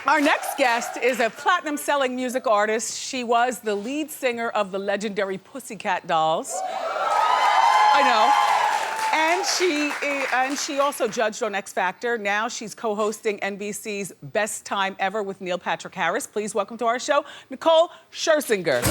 Our next guest is a platinum-selling music artist. She was the lead singer of the legendary Pussycat Dolls. I know. And she also judged on X Factor. Now she's co-hosting NBC's Best Time Ever with Neil Patrick Harris. Please welcome to our show, Nicole Scherzinger.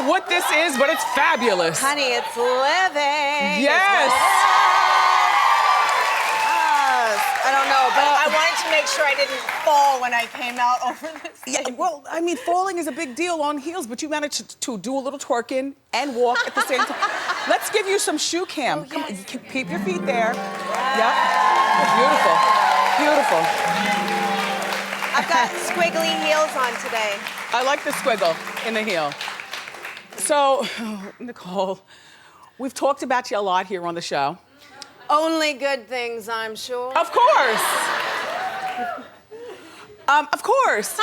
What this is, but it's fabulous. Honey, it's living. Yes. I don't know, but I wanted to make sure I didn't fall when I came out over this. Yeah, well, I mean, falling is a big deal on heels, but you managed to do a little twerking and walk at the same time. Let's give you some shoe cam. Oh, Come on, yes. keep your feet there. Yep. Beautiful. Beautiful. I've got squiggly heels on today. I like the squiggle in the heel. So, Nicole, we've talked about you a lot here on the show. Only good things, I'm sure. Of course. Of course.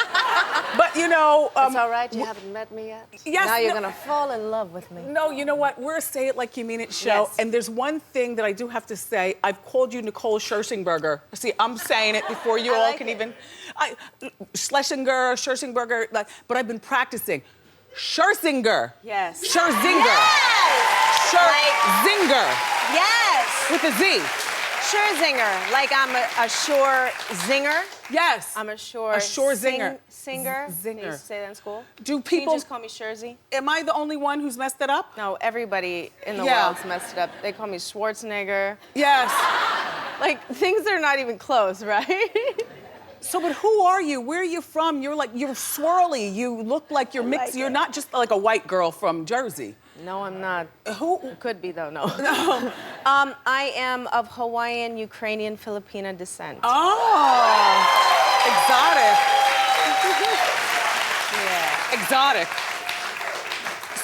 But you know... It's all right, you haven't met me yet? Yes. Now you're gonna fall in love with me. No, you know what? We're a Say It Like You Mean It show. Yes. And there's one thing that I do have to say. I've called you Nicole Scherzinger. See, I'm saying it before you all like can it. even... Schlesinger, Scherzinger, but I've been practicing. Scherzinger. Yes. Scherzinger. Yes! Scherzinger. Yes! With a Z. Scherzinger. Like I'm a sure zinger. Yes. I'm a sure zinger. Singer. Zinger. They used to say that in school. Do Can you people... just call me Scherzy? Am I the only one who's messed it up? No, everybody in the Yeah. world's messed it up. They call me Schwarzenegger. Yes. Like, things are not even close, right? So, but who are you? Where are you from? You're swirly. You look like you're mixed. like You're it. not just like a white girl from Jersey. No, I'm not. Who? Could be, though, no. I am of Hawaiian, Ukrainian, Filipina descent. Oh, exotic. Yeah. Exotic.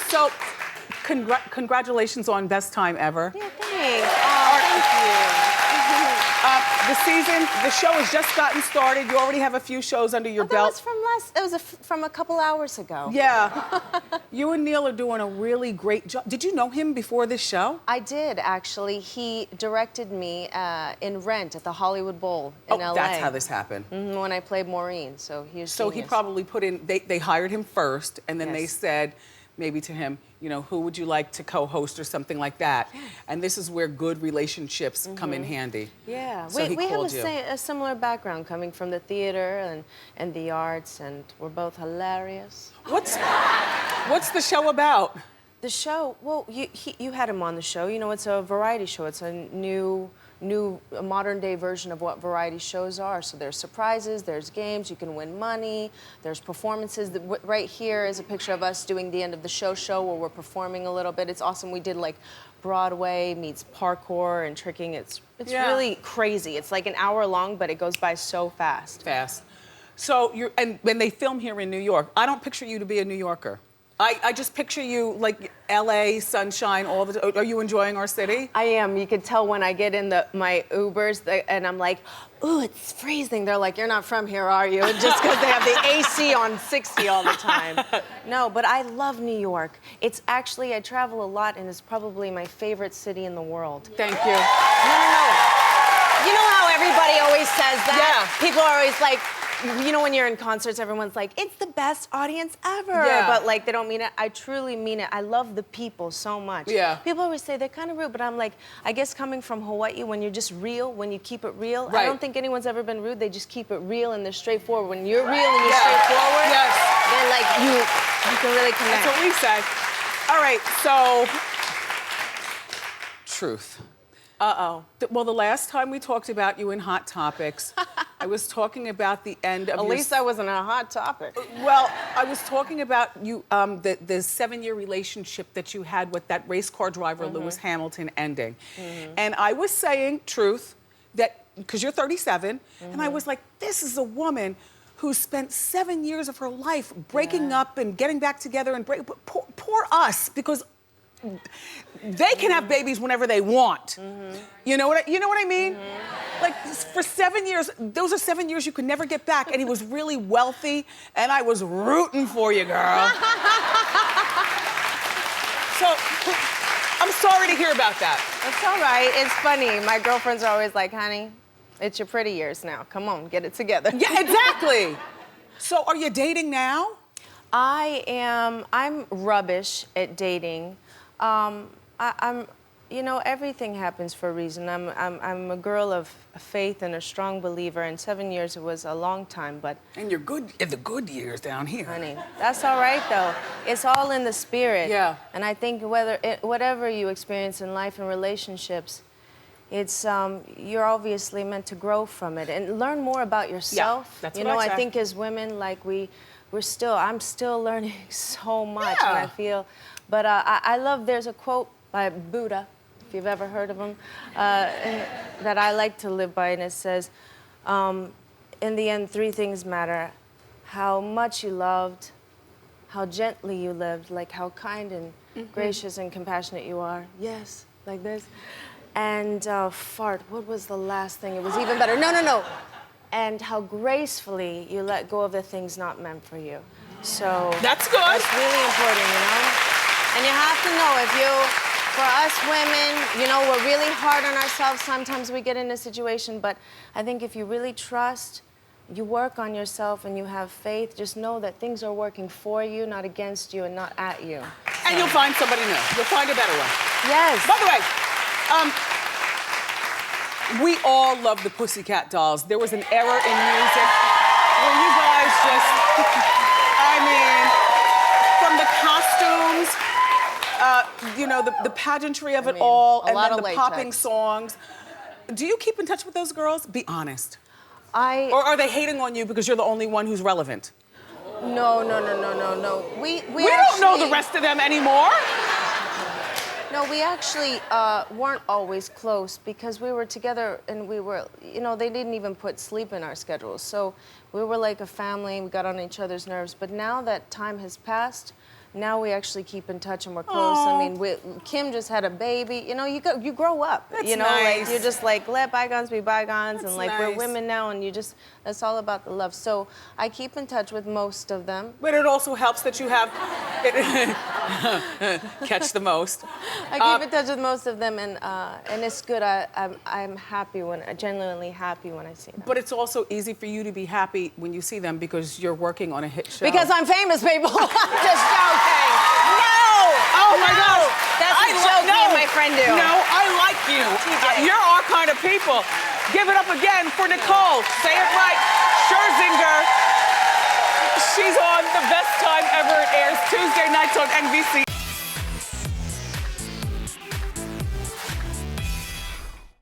So, congratulations on Best Time Ever. Yeah, thanks. Oh, thank you. The show has just gotten started. You already have a few shows under your belt. It was from a couple hours ago. Yeah. You and Neil are doing a really great job. Did you know him before this show? I did, actually. He directed me in Rent at the Hollywood Bowl in LA. That's how this happened. When I played Maureen, so he was So genius. he probably put in, they hired him first, and then they Yes. said, maybe to him, you know, who would you like to co-host or something like that? Yes. And this is where good relationships come in handy. Yeah, So he we have called you. a similar background coming from the theater and the arts, and we're both hilarious. What's the show about? The show, well, you had him on the show. You know, it's a variety show. It's a new modern day version of what variety shows are. So there's surprises, there's games, you can win money, there's performances. Right here is a picture of us doing the end of the show where we're performing a little bit. It's awesome. We did like Broadway meets parkour and tricking. It's really crazy. It's like an hour long, but it goes by so fast. So and when they film here in New York, I don't picture you to be a New Yorker. I just picture you like LA, sunshine, all the time. Are you enjoying our city? I am. You could tell when I get in my Ubers and I'm like, ooh, it's freezing. They're like, you're not from here, are you? Just because they have the AC on 60 all the time. No, but I love New York. It's actually, I travel a lot, and it's probably my favorite city in the world. Thank you. No. You know how everybody always says that? Yeah. People are always like, you know, when you're in concerts, everyone's like, it's the best audience ever. Yeah. But like, they don't mean it. I truly mean it. I love the people so much. Yeah. People always say they're kind of rude, but I'm like, I guess coming from Hawaii, when you're just real, when you keep it real, Right. I don't think anyone's ever been rude. They just keep it real and they're straightforward. When you're real and you're straightforward, then like you can really connect. That's what we say. All right, so truth. Uh-oh. Well, the last time we talked about you in Hot Topics, I was talking about the end of At least I wasn't a hot topic. Well, I was talking about you, the 7-year relationship that you had with that race car driver, Lewis Hamilton, ending. And I was saying, truth, that, because you're 37, and I was like, this is a woman who spent 7 years of her life breaking up and getting back together and poor us, because they can have babies whenever they want. You know what I mean? Like, for 7 years, those are 7 years you could never get back, and he was really wealthy, and I was rooting for you, girl. So, I'm sorry to hear about that. It's all right. It's funny. My girlfriends are always like, honey, it's your pretty years now. Come on, get it together. Yeah, exactly. So, are you dating now? I'm rubbish at dating. You know, everything happens for a reason. I'm a girl of faith and a strong believer, and 7 years was a long time, but... And you're good in the good years down here. Honey, that's all right, though. It's all in the spirit. Yeah. And I think whatever you experience in life and relationships, it's, you're obviously meant to grow from it and learn more about yourself. Yeah, that's you what know, I I say. think as women, like I'm still learning so much, Yeah. and I feel, but I love, there's a quote by Buddha, if you've ever heard of him, that I like to live by, and it says, in the end, 3 things matter: how much you loved, how gently you lived, like how kind and gracious and compassionate you are. Yes, like this. And fart, what was the last thing? It was even better. No. And how gracefully you let go of the things not meant for you. So That's good. that's really important, you know? And you have to know, for us women, you know, we're really hard on ourselves. Sometimes we get in a situation, but I think if you really trust, you work on yourself and you have faith, just know that things are working for you, not against you and not at you. And you'll find somebody new. You'll find a better one. Yes. By the way, we all love the Pussycat Dolls. There was an era in music where you guys just, I mean, from the costumes, you know, the pageantry of it all, and then the popping songs. Do you keep in touch with those girls? Be honest. Or are they hating on you because you're the only one who's relevant? No. We don't know the rest of them anymore. No, we actually weren't always close because we were together and we were, you know, they didn't even put sleep in our schedules. So we were like a family, we got on each other's nerves. But now that time has passed, now we actually keep in touch and we're close. Aww. I mean, Kim just had a baby. You know, you grow up. That's you know, nice. like you're just like, let bygones be bygones. That's and like nice. we're women now and that's all about the love. So I keep in touch with most of them. But it also helps that you have, catch the most. I keep in touch with most of them, and it's good. I'm happy genuinely happy when I see them. But it's also easy for you to be happy when you see them because you're working on a hit show. Because I'm famous, people. I'm just joking. No! Oh my gosh. That's a joke me and my friend do. No, I like you. You're our kind of people. Give it up again for Nicole. Say it right. Scherzinger. She's on The Best Time Ever. It airs Tuesday nights on NBC.